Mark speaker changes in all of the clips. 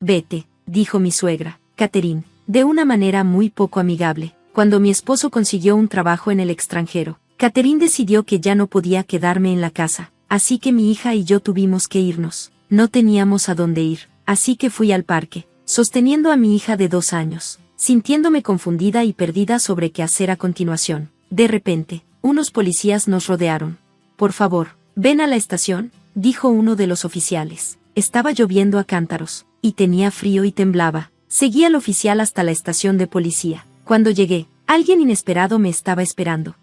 Speaker 1: Vete, dijo mi suegra, Catherine, de una manera muy poco amigable. Cuando mi esposo consiguió un trabajo en el extranjero, Catherine decidió que ya no podía quedarme en la casa, así que mi hija y yo tuvimos que irnos. No teníamos a dónde ir, así que fui al parque, sosteniendo a mi hija de 2 años, sintiéndome confundida y perdida sobre qué hacer a continuación. De repente, unos policías nos rodearon. Por favor, ven a la estación, dijo uno de los oficiales. Estaba lloviendo a cántaros, y tenía frío y temblaba. Seguí al oficial hasta la estación de policía. Cuando llegué, alguien inesperado me estaba esperando.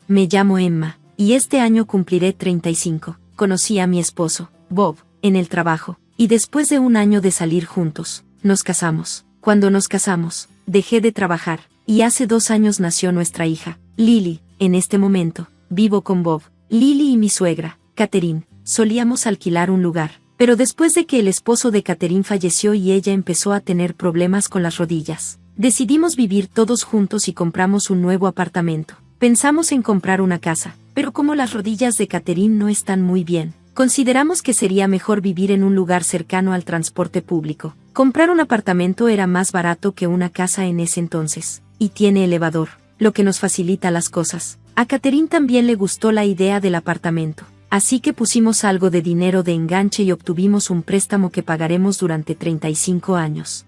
Speaker 1: Me llamo Emma, y este año cumpliré 35. Conocí a mi esposo, Bob, en el trabajo, y después de 1 año de salir juntos, nos casamos. Cuando nos casamos, dejé de trabajar, y hace 2 años nació nuestra hija, Lily. En este momento, vivo con Bob, Lily y mi suegra, Catherine. Solíamos alquilar un lugar, pero después de que el esposo de Catherine falleció y ella empezó a tener problemas con las rodillas, decidimos vivir todos juntos y compramos un nuevo apartamento. Pensamos en comprar una casa, pero como las rodillas de Catherine no están muy bien, consideramos que sería mejor vivir en un lugar cercano al transporte público. Comprar un apartamento era más barato que una casa en ese entonces, y tiene elevador, lo que nos facilita las cosas. A Catherine también le gustó la idea del apartamento, así que pusimos algo de dinero de enganche y obtuvimos un préstamo que pagaremos durante 35 años.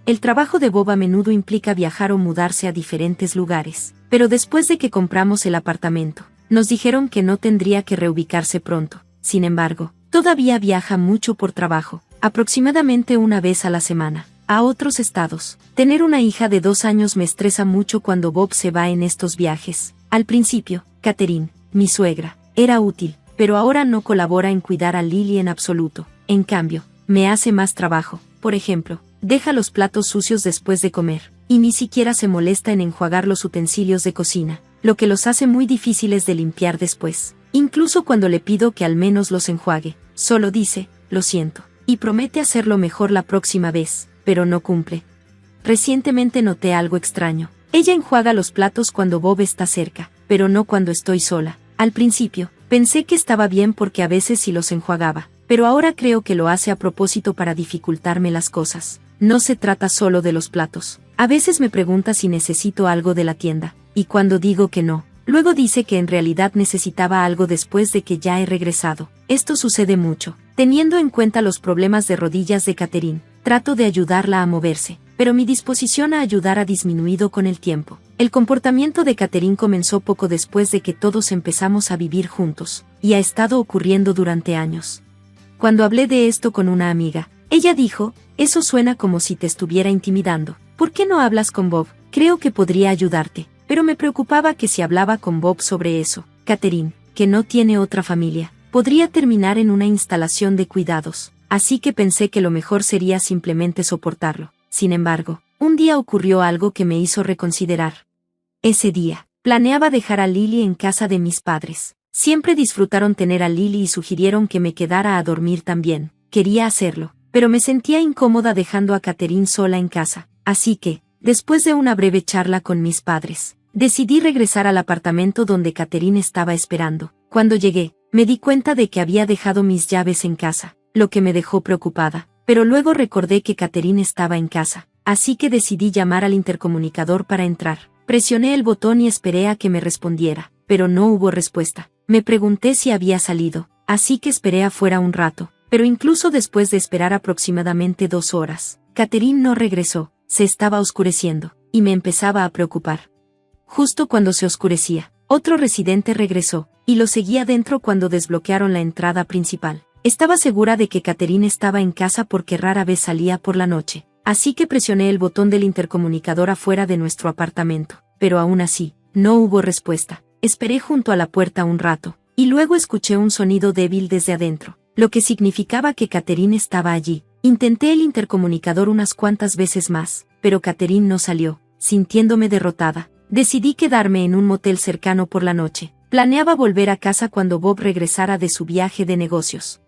Speaker 1: El trabajo de Bob a menudo implica viajar o mudarse a diferentes lugares, pero después de que compramos el apartamento, nos dijeron que no tendría que reubicarse pronto. Sin embargo, todavía viaja mucho por trabajo, aproximadamente 1 vez a la semana, a otros estados. Tener una hija de 2 años me estresa mucho cuando Bob se va en estos viajes. Al principio, Catherine, mi suegra, era útil, pero ahora no colabora en cuidar a Lily en absoluto. En cambio, me hace más trabajo. Por ejemplo, deja los platos sucios después de comer, y ni siquiera se molesta en enjuagar los utensilios de cocina, lo que los hace muy difíciles de limpiar después. Incluso cuando le pido que al menos los enjuague, solo dice, lo siento, y promete hacerlo mejor la próxima vez, pero no cumple. Recientemente noté algo extraño. Ella enjuaga los platos cuando Bob está cerca, pero no cuando estoy sola. Al principio, pensé que estaba bien porque a veces sí los enjuagaba, pero ahora creo que lo hace a propósito para dificultarme las cosas. No se trata solo de los platos. A veces me pregunta si necesito algo de la tienda, y cuando digo que no, luego dice que en realidad necesitaba algo después de que ya he regresado. Esto sucede mucho. Teniendo en cuenta los problemas de rodillas de Catherine, trato de ayudarla a moverse, pero mi disposición a ayudar ha disminuido con el tiempo. El comportamiento de Catherine comenzó poco después de que todos empezamos a vivir juntos, y ha estado ocurriendo durante años. Cuando hablé de esto con una amiga, ella dijo, eso suena como si te estuviera intimidando. ¿Por qué no hablas con Bob? Creo que podría ayudarte. Pero me preocupaba que si hablaba con Bob sobre eso, Catherine, que no tiene otra familia, podría terminar en una instalación de cuidados. Así que pensé que lo mejor sería simplemente soportarlo. Sin embargo, un día ocurrió algo que me hizo reconsiderar. Ese día, planeaba dejar a Lily en casa de mis padres. Siempre disfrutaron tener a Lily y sugirieron que me quedara a dormir también. Quería hacerlo, pero me sentía incómoda dejando a Catherine sola en casa. Así que, después de una breve charla con mis padres, decidí regresar al apartamento donde Catherine estaba esperando. Cuando llegué, me di cuenta de que había dejado mis llaves en casa, lo que me dejó preocupada, pero luego recordé que Catherine estaba en casa, así que decidí llamar al intercomunicador para entrar. Presioné el botón y esperé a que me respondiera, pero no hubo respuesta. Me pregunté si había salido, así que esperé afuera un rato, pero incluso después de esperar aproximadamente 2 horas, Catherine no regresó. Se estaba oscureciendo, y me empezaba a preocupar. Justo cuando se oscurecía, otro residente regresó, y lo seguía dentro cuando desbloquearon la entrada principal. Estaba segura de que Catherine estaba en casa porque rara vez salía por la noche, así que presioné el botón del intercomunicador afuera de nuestro apartamento, pero aún así, no hubo respuesta. Esperé junto a la puerta un rato, y luego escuché un sonido débil desde adentro, lo que significaba que Catherine estaba allí. Intenté el intercomunicador unas cuantas veces más, pero Catherine no salió. Sintiéndome derrotada, decidí quedarme en un motel cercano por la noche. Planeaba volver a casa cuando Bob regresara de su viaje de negocios.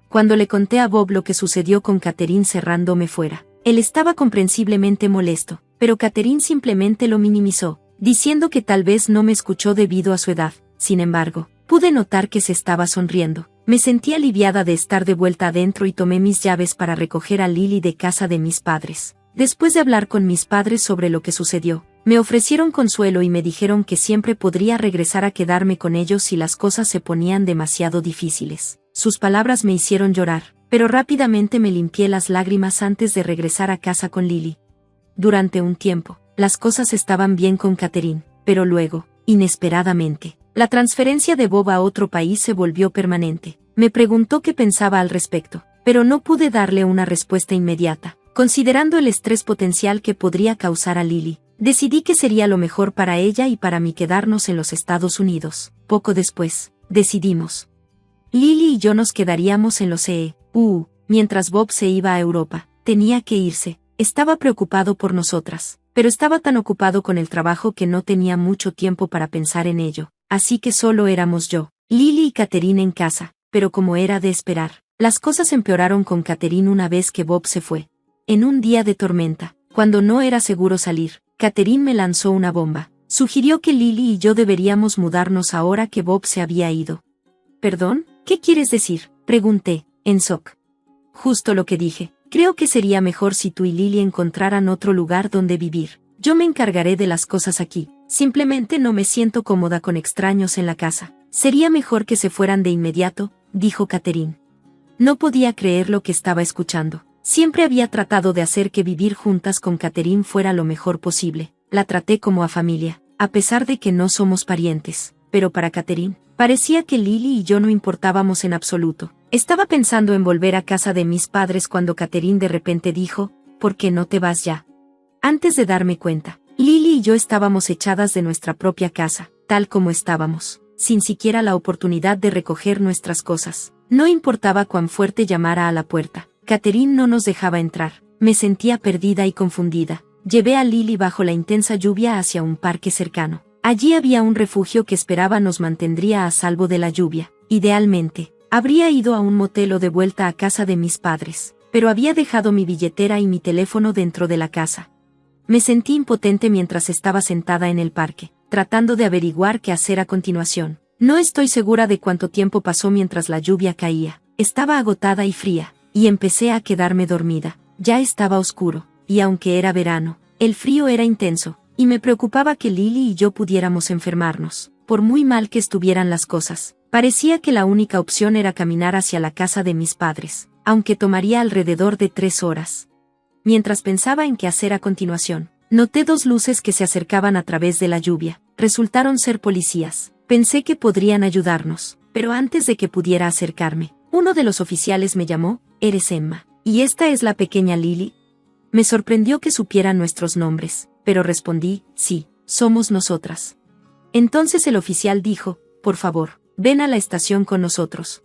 Speaker 1: Cuando le conté a Bob lo que sucedió con Catherine cerrándome fuera, él estaba comprensiblemente molesto, pero Catherine simplemente lo minimizó, diciendo que tal vez no me escuchó debido a su edad. Sin embargo, pude notar que se estaba sonriendo. Me sentí aliviada de estar de vuelta adentro y tomé mis llaves para recoger a Lily de casa de mis padres. Después de hablar con mis padres sobre lo que sucedió, me ofrecieron consuelo y me dijeron que siempre podría regresar a quedarme con ellos si las cosas se ponían demasiado difíciles. Sus palabras me hicieron llorar, pero rápidamente me limpié las lágrimas antes de regresar a casa con Lily. Durante un tiempo, las cosas estaban bien con Catherine, pero luego, inesperadamente, la transferencia de Bob a otro país se volvió permanente. Me preguntó qué pensaba al respecto, pero no pude darle una respuesta inmediata. Considerando el estrés potencial que podría causar a Lily, decidí que sería lo mejor para ella y para mí quedarnos en los Estados Unidos. Poco después, decidimos. Lily y yo nos quedaríamos en los EU, mientras Bob se iba a Europa. Tenía que irse. Estaba preocupado por nosotras, pero estaba tan ocupado con el trabajo que no tenía mucho tiempo para pensar en ello, así que solo éramos yo, Lily y Catherine en casa, pero como era de esperar, las cosas empeoraron con Catherine una vez que Bob se fue. En un día de tormenta, cuando no era seguro salir, Catherine me lanzó una bomba. Sugirió que Lily y yo deberíamos mudarnos ahora que Bob se había ido. ¿Perdón? ¿Qué quieres decir? Pregunté, en shock. Justo lo que dije. Creo que sería mejor si tú y Lily encontraran otro lugar donde vivir. Yo me encargaré de las cosas aquí. Simplemente no me siento cómoda con extraños en la casa. Sería mejor que se fueran de inmediato, dijo Catherine. No podía creer lo que estaba escuchando. Siempre había tratado de hacer que vivir juntas con Catherine fuera lo mejor posible. La traté como a familia, a pesar de que no somos parientes. Pero para Catherine, parecía que Lily y yo no importábamos en absoluto. Estaba pensando en volver a casa de mis padres cuando Catherine de repente dijo, ¿por qué no te vas ya? Antes de darme cuenta, Lily y yo estábamos echadas de nuestra propia casa, tal como estábamos, sin siquiera la oportunidad de recoger nuestras cosas. No importaba cuán fuerte llamara a la puerta. Catherine no nos dejaba entrar. Me sentía perdida y confundida. Llevé a Lily bajo la intensa lluvia hacia un parque cercano. Allí había un refugio que esperaba nos mantendría a salvo de la lluvia. Idealmente, habría ido a un motel o de vuelta a casa de mis padres, pero había dejado mi billetera y mi teléfono dentro de la casa. Me sentí impotente mientras estaba sentada en el parque, tratando de averiguar qué hacer a continuación. No estoy segura de cuánto tiempo pasó mientras la lluvia caía. Estaba agotada y fría, y empecé a quedarme dormida. Ya estaba oscuro, y aunque era verano, el frío era intenso, y me preocupaba que Lily y yo pudiéramos enfermarnos. Por muy mal que estuvieran las cosas, parecía que la única opción era caminar hacia la casa de mis padres, aunque tomaría alrededor de 3 horas. Mientras pensaba en qué hacer a continuación, noté 2 luces que se acercaban a través de la lluvia. Resultaron ser policías. Pensé que podrían ayudarnos, pero antes de que pudiera acercarme, uno de los oficiales me llamó, «¿Eres Emma? ¿Y esta es la pequeña Lily?» Me sorprendió que supieran nuestros nombres, pero respondí, «Sí, somos nosotras». Entonces el oficial dijo, «Por favor, ven a la estación con nosotros».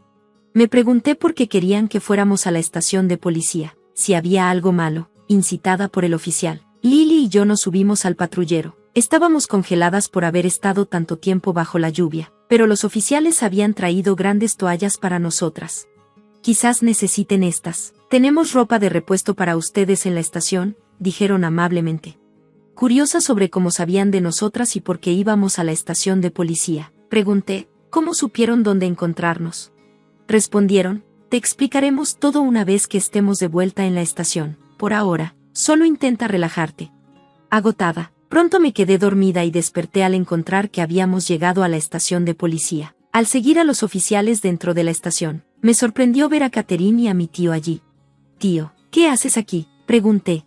Speaker 1: Me pregunté por qué querían que fuéramos a la estación de policía, si había algo malo, incitada por el oficial. Lily y yo nos subimos al patrullero. Estábamos congeladas por haber estado tanto tiempo bajo la lluvia, pero los oficiales habían traído grandes toallas para nosotras. «Quizás necesiten estas. Tenemos ropa de repuesto para ustedes en la estación», dijeron amablemente. Curiosa sobre cómo sabían de nosotras y por qué íbamos a la estación de policía, pregunté, «¿Cómo supieron dónde encontrarnos?» Respondieron, «Te explicaremos todo una vez que estemos de vuelta en la estación. Por ahora, solo intenta relajarte». Agotada, pronto me quedé dormida y desperté al encontrar que habíamos llegado a la estación de policía. Al seguir a los oficiales dentro de la estación, me sorprendió ver a Catherine y a mi tío allí. «Tío, ¿qué haces aquí?», pregunté.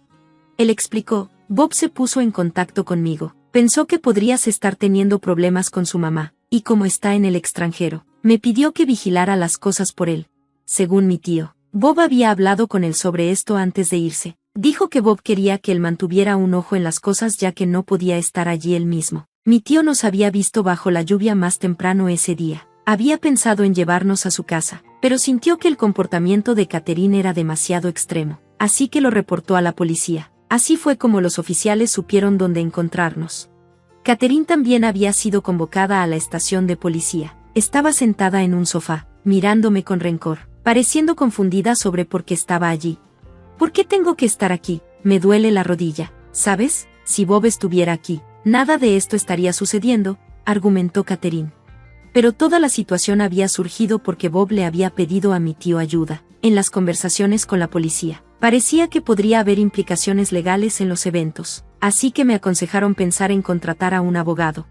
Speaker 1: Él explicó, «Bob se puso en contacto conmigo. Pensó que podrías estar teniendo problemas con su mamá, y como está en el extranjero, me pidió que vigilara las cosas por él». Según mi tío, Bob había hablado con él sobre esto antes de irse. Dijo que Bob quería que él mantuviera un ojo en las cosas ya que no podía estar allí él mismo. Mi tío nos había visto bajo la lluvia más temprano ese día. Había pensado en llevarnos a su casa, pero sintió que el comportamiento de Catherine era demasiado extremo, así que lo reportó a la policía. Así fue como los oficiales supieron dónde encontrarnos. Catherine también había sido convocada a la estación de policía. Estaba sentada en un sofá, mirándome con rencor, pareciendo confundida sobre por qué estaba allí. «¿Por qué tengo que estar aquí? Me duele la rodilla. ¿Sabes? Si Bob estuviera aquí, nada de esto estaría sucediendo», argumentó Catherine. Pero toda la situación había surgido porque Bob le había pedido a mi tío ayuda en las conversaciones con la policía. Parecía que podría haber implicaciones legales en los eventos, así que me aconsejaron pensar en contratar a un abogado.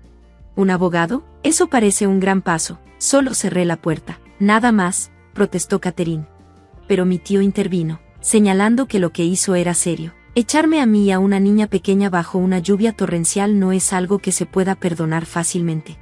Speaker 1: ¿Un abogado? Eso parece un gran paso. Solo cerré la puerta. Nada más, protestó Catherine. Pero mi tío intervino, señalando que lo que hizo era serio. Echarme a mí y a una niña pequeña bajo una lluvia torrencial no es algo que se pueda perdonar fácilmente.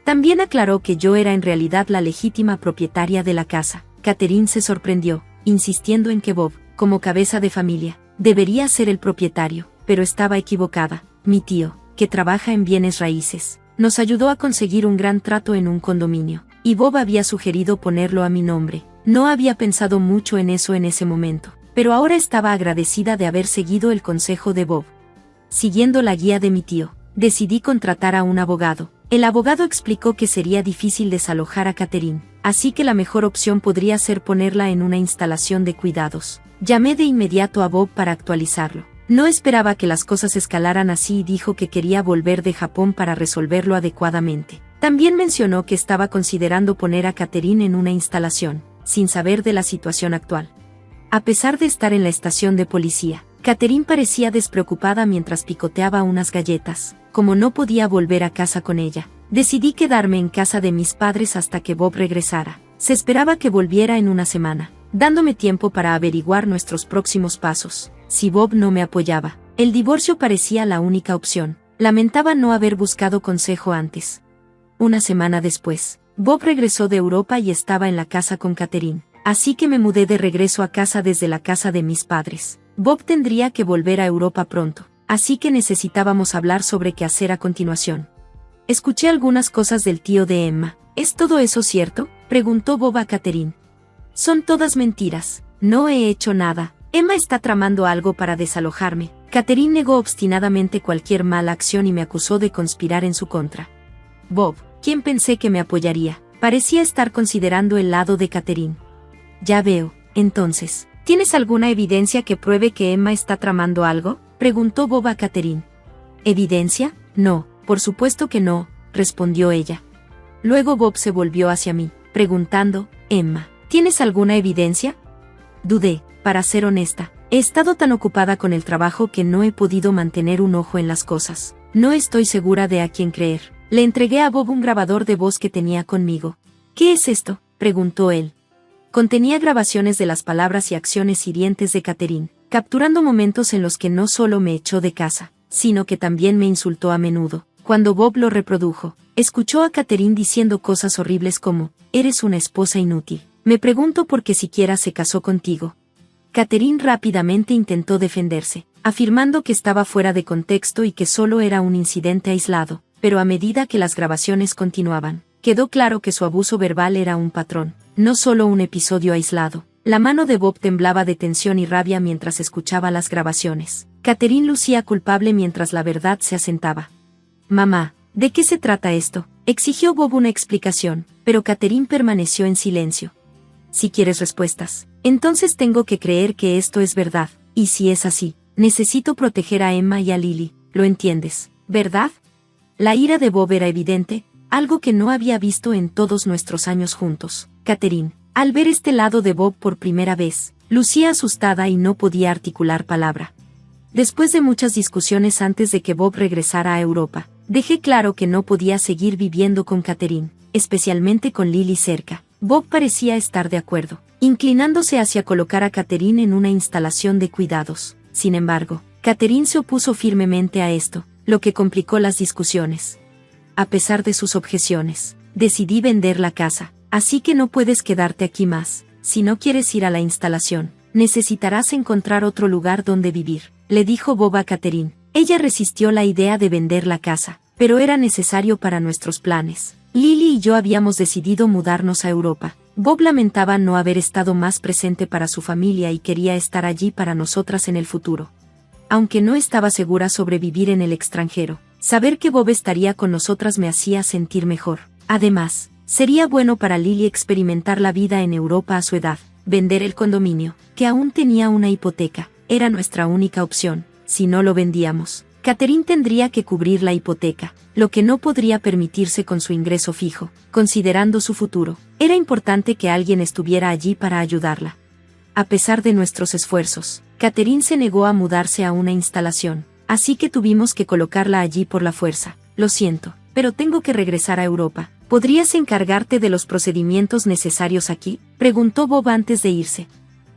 Speaker 1: También aclaró que yo era en realidad la legítima propietaria de la casa. Catherine se sorprendió, insistiendo en que Bob, como cabeza de familia, debería ser el propietario, pero estaba equivocada. Mi tío, que trabaja en bienes raíces, nos ayudó a conseguir un gran trato en un condominio, y Bob había sugerido ponerlo a mi nombre. No había pensado mucho en eso en ese momento, pero ahora estaba agradecida de haber seguido el consejo de Bob. Siguiendo la guía de mi tío, decidí contratar a un abogado. El abogado explicó que sería difícil desalojar a Catherine, así que la mejor opción podría ser ponerla en una instalación de cuidados. Llamé de inmediato a Bob para actualizarlo. No esperaba que las cosas escalaran así y dijo que quería volver de Japón para resolverlo adecuadamente. También mencionó que estaba considerando poner a Catherine en una instalación, sin saber de la situación actual. A pesar de estar en la estación de policía, Catherine parecía despreocupada mientras picoteaba unas galletas. Como no podía volver a casa con ella, decidí quedarme en casa de mis padres hasta que Bob regresara. Se esperaba que volviera en una semana, dándome tiempo para averiguar nuestros próximos pasos. Si Bob no me apoyaba, el divorcio parecía la única opción. Lamentaba no haber buscado consejo antes. Una semana después, Bob regresó de Europa y estaba en la casa con Catherine, así que me mudé de regreso a casa desde la casa de mis padres. Bob tendría que volver a Europa pronto, así que necesitábamos hablar sobre qué hacer a continuación. Escuché algunas cosas del tío de Emma. ¿Es todo eso cierto?, preguntó Bob a Catherine. Son todas mentiras. No he hecho nada. Emma está tramando algo para desalojarme. Catherine negó obstinadamente cualquier mala acción y me acusó de conspirar en su contra. Bob, quien pensé que me apoyaría, parecía estar considerando el lado de Catherine. Ya veo. Entonces, ¿tienes alguna evidencia que pruebe que Emma está tramando algo?, preguntó Bob a Catherine. ¿Evidencia? No, por supuesto que no, respondió ella. Luego Bob se volvió hacia mí, preguntando, Emma, ¿tienes alguna evidencia? Dudé, para ser honesta. He estado tan ocupada con el trabajo que no he podido mantener un ojo en las cosas. No estoy segura de a quién creer. Le entregué a Bob un grabador de voz que tenía conmigo. ¿Qué es esto?, preguntó él. Contenía grabaciones de las palabras y acciones hirientes de Catherine, capturando momentos en los que no solo me echó de casa, sino que también me insultó a menudo. Cuando Bob lo reprodujo, escuchó a Catherine diciendo cosas horribles como, «Eres una esposa inútil. Me pregunto por qué siquiera se casó contigo». Catherine rápidamente intentó defenderse, afirmando que estaba fuera de contexto y que solo era un incidente aislado, pero a medida que las grabaciones continuaban, quedó claro que su abuso verbal era un patrón, no solo un episodio aislado. La mano de Bob temblaba de tensión y rabia mientras escuchaba las grabaciones. Catherine lucía culpable mientras la verdad se asentaba. «Mamá, ¿de qué se trata esto?», exigió Bob una explicación, pero Catherine permaneció en silencio. «Si quieres respuestas, entonces tengo que creer que esto es verdad, y si es así, necesito proteger a Emma y a Lily, ¿lo entiendes, verdad?». La ira de Bob era evidente, algo que no había visto en todos nuestros años juntos. Catherine, al ver este lado de Bob por primera vez, lucía asustada y no podía articular palabra. Después de muchas discusiones antes de que Bob regresara a Europa, dejé claro que no podía seguir viviendo con Catherine, especialmente con Lily cerca. Bob parecía estar de acuerdo, inclinándose hacia colocar a Catherine en una instalación de cuidados. Sin embargo, Catherine se opuso firmemente a esto, lo que complicó las discusiones. A pesar de sus objeciones, decidí vender la casa, así que no puedes quedarte aquí más. Si no quieres ir a la instalación, necesitarás encontrar otro lugar donde vivir, le dijo Bob a Catherine. Ella resistió la idea de vender la casa, pero era necesario para nuestros planes. Lily y yo habíamos decidido mudarnos a Europa. Bob lamentaba no haber estado más presente para su familia y quería estar allí para nosotras en el futuro. Aunque no estaba segura sobre vivir en el extranjero, saber que Bob estaría con nosotras me hacía sentir mejor. Además, sería bueno para Lily experimentar la vida en Europa a su edad. Vender el condominio, que aún tenía una hipoteca, era nuestra única opción. Si no lo vendíamos, Catherine tendría que cubrir la hipoteca, lo que no podría permitirse con su ingreso fijo. Considerando su futuro, era importante que alguien estuviera allí para ayudarla. A pesar de nuestros esfuerzos, Catherine se negó a mudarse a una instalación, así que tuvimos que colocarla allí por la fuerza. Lo siento, pero tengo que regresar a Europa. ¿Podrías encargarte de los procedimientos necesarios aquí?, preguntó Bob antes de irse.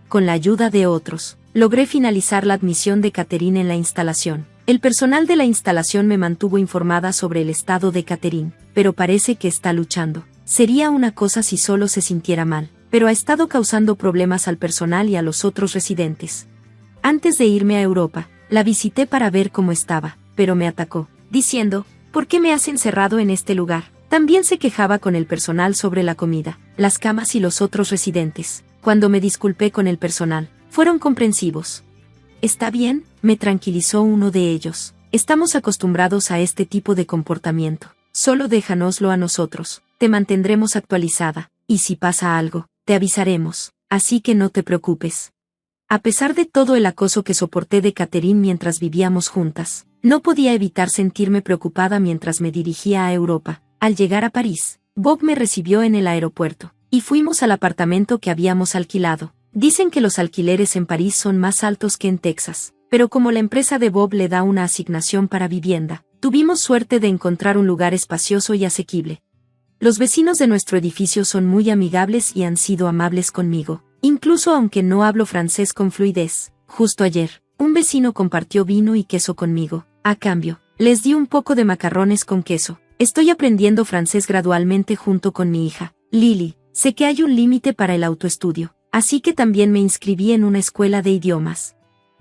Speaker 1: Con la ayuda de otros, logré finalizar la admisión de Catherine en la instalación. El personal de la instalación me mantuvo informada sobre el estado de Catherine, pero parece que está luchando. Sería una cosa si solo se sintiera mal, pero ha estado causando problemas al personal y a los otros residentes. Antes de irme a Europa, la visité para ver cómo estaba, pero me atacó, diciendo, ¿por qué me has encerrado en este lugar? También se quejaba con el personal sobre la comida, las camas y los otros residentes. Cuando me disculpé con el personal, fueron comprensivos. ¿Está bien?, me tranquilizó uno de ellos. Estamos acostumbrados a este tipo de comportamiento. Solo déjanoslo a nosotros. Te mantendremos actualizada, y si pasa algo, te avisaremos, así que no te preocupes. A pesar de todo el acoso que soporté de Catherine mientras vivíamos juntas, no podía evitar sentirme preocupada mientras me dirigía a Europa. Al llegar a París, Bob me recibió en el aeropuerto, y fuimos al apartamento que habíamos alquilado. Dicen que los alquileres en París son más altos que en Texas, pero como la empresa de Bob le da una asignación para vivienda, tuvimos suerte de encontrar un lugar espacioso y asequible. Los vecinos de nuestro edificio son muy amigables y han sido amables conmigo, incluso aunque no hablo francés con fluidez. Justo ayer, un vecino compartió vino y queso conmigo. A cambio, les di un poco de macarrones con queso. Estoy aprendiendo francés gradualmente junto con mi hija, Lily. Sé que hay un límite para el autoestudio, así que también me inscribí en una escuela de idiomas.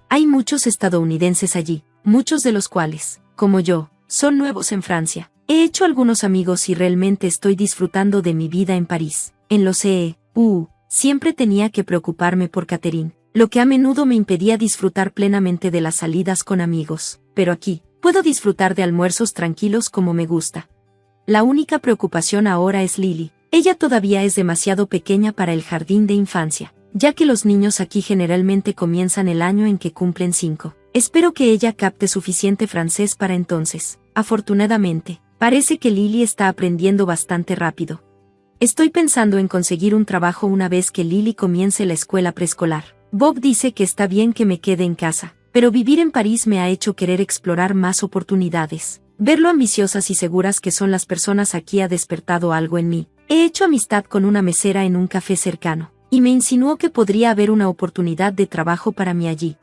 Speaker 1: Hay muchos estadounidenses allí, muchos de los cuales, como yo, son nuevos en Francia. He hecho algunos amigos y realmente estoy disfrutando de mi vida en París. En los siempre tenía que preocuparme por Catherine, lo que a menudo me impedía disfrutar plenamente de las salidas con amigos, pero aquí, puedo disfrutar de almuerzos tranquilos como me gusta. La única preocupación ahora es Lily. Ella todavía es demasiado pequeña para el jardín de infancia, ya que los niños aquí generalmente comienzan el año en que cumplen 5. Espero que ella capte suficiente francés para entonces. Afortunadamente, parece que Lily está aprendiendo bastante rápido. Estoy pensando en conseguir un trabajo una vez que Lily comience la escuela preescolar. Bob dice que está bien que me quede en casa, pero vivir en París me ha hecho querer explorar más oportunidades. Ver lo ambiciosas y seguras que son las personas aquí ha despertado algo en mí. He hecho amistad con una mesera en un café cercano, y me insinuó que podría haber una oportunidad de trabajo para mí allí.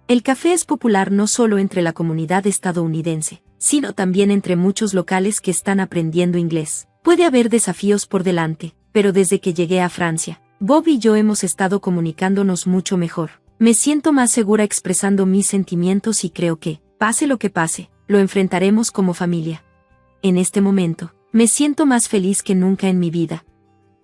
Speaker 1: El café es popular no solo entre la comunidad estadounidense, sino también entre muchos locales que están aprendiendo inglés. Puede haber desafíos por delante, pero desde que llegué a Francia, Bob y yo hemos estado comunicándonos mucho mejor. Me siento más segura expresando mis sentimientos y creo que, pase lo que pase, lo enfrentaremos como familia. En este momento, me siento más feliz que nunca en mi vida.